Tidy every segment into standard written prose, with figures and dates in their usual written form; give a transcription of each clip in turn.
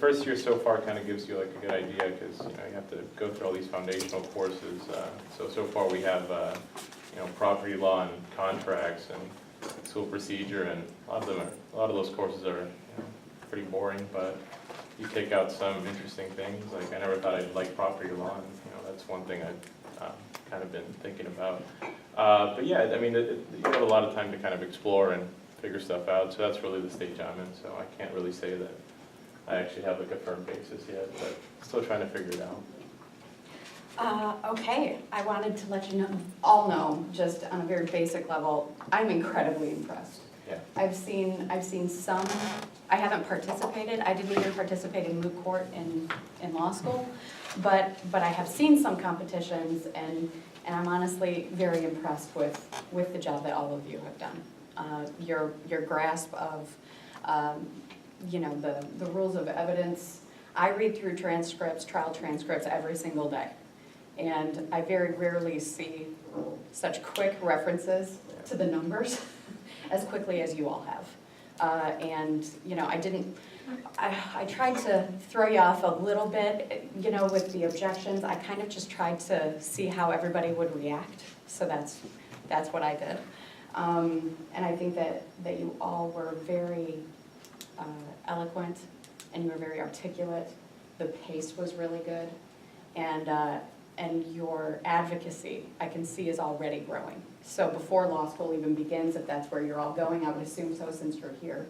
first year so far kind of gives you like a good idea, because you have to go through all these foundational courses. So far we have property law and contracts and school procedure, and a lot of those courses are pretty boring, but you take out some interesting things. Like I never thought I'd like property law, and that's one thing I've kind of been thinking about. But yeah, I mean, you have a lot of time to kind of explore and figure stuff out. So that's really the stage I'm in. So I can't really say that I actually have like a firm basis yet, but still trying to figure it out. Okay, I wanted to let you all know, just on a very basic level, I'm incredibly impressed. Yeah. I've seen some, I haven't participated, I didn't even participate in moot court in law school, but I have seen some competitions, and I'm honestly very impressed with the job that all of you have done. Your grasp of, the rules of evidence. I read through transcripts, trial transcripts every single day. And I very rarely see such quick references to the numbers as quickly as you all have. I tried to throw you off a little bit, with the objections. I kind of just tried to see how everybody would react. So that's what I did. And I think that you all were very eloquent, and you were very articulate. The pace was really good. And your advocacy, I can see, is already growing. So before law school even begins, if that's where you're all going, I would assume so since you're here,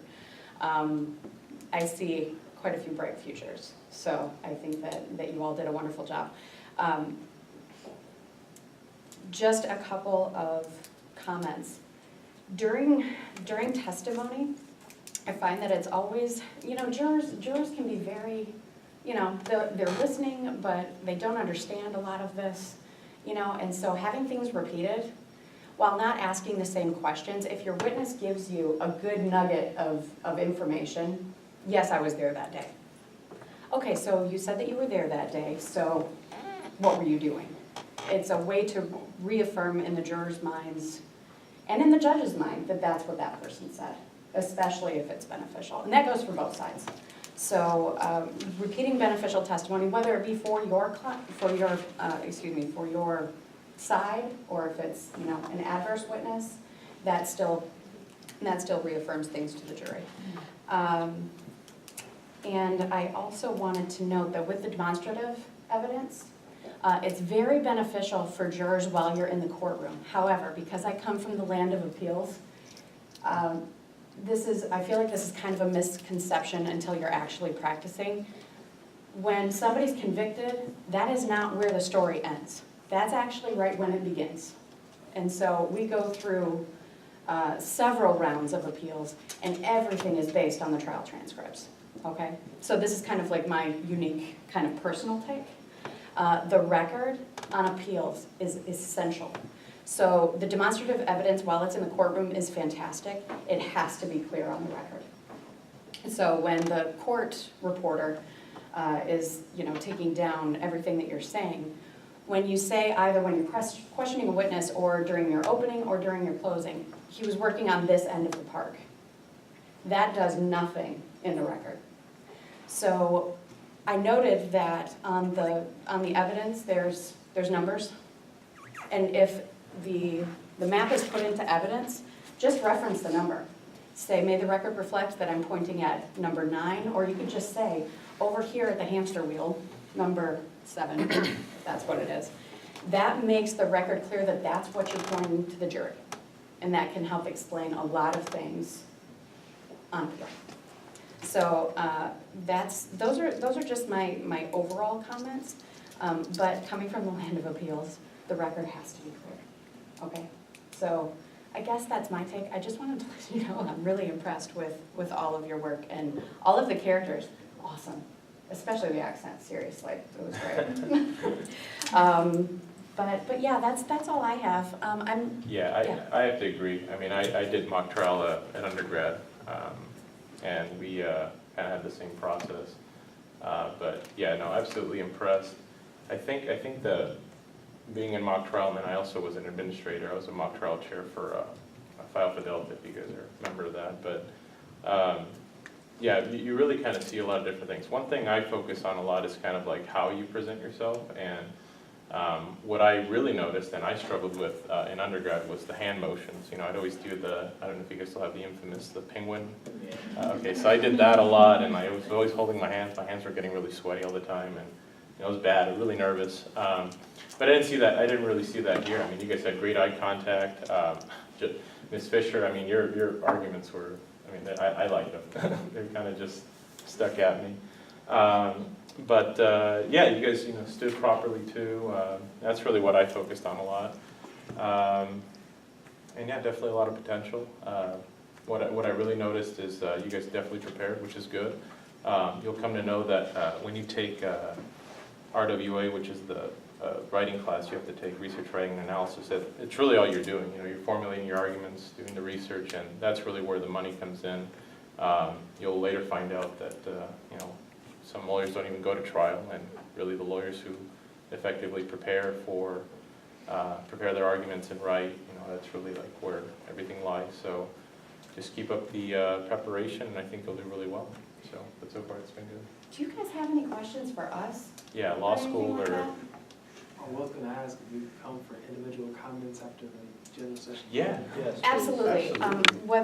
I see quite a few bright futures. So I think that you all did a wonderful job. Just a couple of comments. During testimony, I find that it's always, jurors can be very, they're listening, but they don't understand a lot of this, and so having things repeated, while not asking the same questions, if your witness gives you a good nugget of information, yes, I was there that day. Okay, so you said that you were there that day, so what were you doing? It's a way to reaffirm in the jurors' minds and in the judge's mind that that's what that person said, especially if it's beneficial, and that goes for both sides. So repeating beneficial testimony, whether it be for your side, or if it's an adverse witness, that still reaffirms things to the jury. And I also wanted to note that with the demonstrative evidence, it's very beneficial for jurors while you're in the courtroom. However, because I come from the land of appeals, I feel like this is kind of a misconception until you're actually practicing. When somebody's convicted, that is not where the story ends. That's actually right when it begins. And so we go through several rounds of appeals, and everything is based on the trial transcripts, okay? So this is kind of like my unique kind of personal take. The record on appeals is essential. So the demonstrative evidence, while it's in the courtroom, is fantastic. It has to be clear on the record. So when the court reporter is, taking down everything that you're saying, when you say either when you're questioning a witness or during your opening or during your closing, he was working on this end of the park. That does nothing in the record. So I noted that on the evidence, there's numbers, and if the map is put into evidence, just reference the number. Say, may the record reflect that I'm pointing at number 9, or you could just say, over here at the hamster wheel, number 7, if that's what it is. That makes the record clear that that's what you're pointing to the jury, and that can help explain a lot of things on appeal. So those are just my overall comments, but coming from the land of appeals, the record has to be clear. Okay, so I guess that's my take. I just wanted to let you know I'm really impressed with all of your work, and all of the characters, awesome. Especially the accent, seriously, it was great. But yeah, that's all I have. I have to agree. I mean, I did mock trial at undergrad, and we kind of had the same process. But yeah, no, absolutely impressed. I think being in mock trial, and then I also was an administrator. I was a mock trial chair for File Fidelity, if you guys are a member of that. But yeah, you really kind of see a lot of different things. One thing I focus on a lot is kind of like how you present yourself, and what I really noticed, and I struggled with in undergrad, was the hand motions. You know, I'd always do I don't know if you guys still have the infamous, the penguin. Okay, so I did that a lot, and I was always holding my hands were getting really sweaty all the time, and it was bad, I was really nervous. But I didn't really see that here. I mean, you guys had great eye contact. Ms. Fisher, I mean, your arguments were, I mean, I liked them. They kind of just stuck at me. Yeah, you guys, stood properly too. That's really what I focused on a lot. And yeah, definitely a lot of potential. What I really noticed is you guys definitely prepared, which is good. You'll come to know that when you take RWA, which is the writing class, you have to take research writing and analysis. It's really all you're doing. You're formulating your arguments, doing the research, and that's really where the money comes in. You'll later find out that some lawyers don't even go to trial, and really the lawyers who effectively prepare their arguments and write, that's really like where everything lies. So just keep up the preparation, and I think you'll do really well. But so far it's been good. Do you guys have any questions for us? Yeah, law Or anything school like or, that? I was gonna ask if you come for individual comments after the general session. yeah. Yes. Absolutely. Absolutely. Whether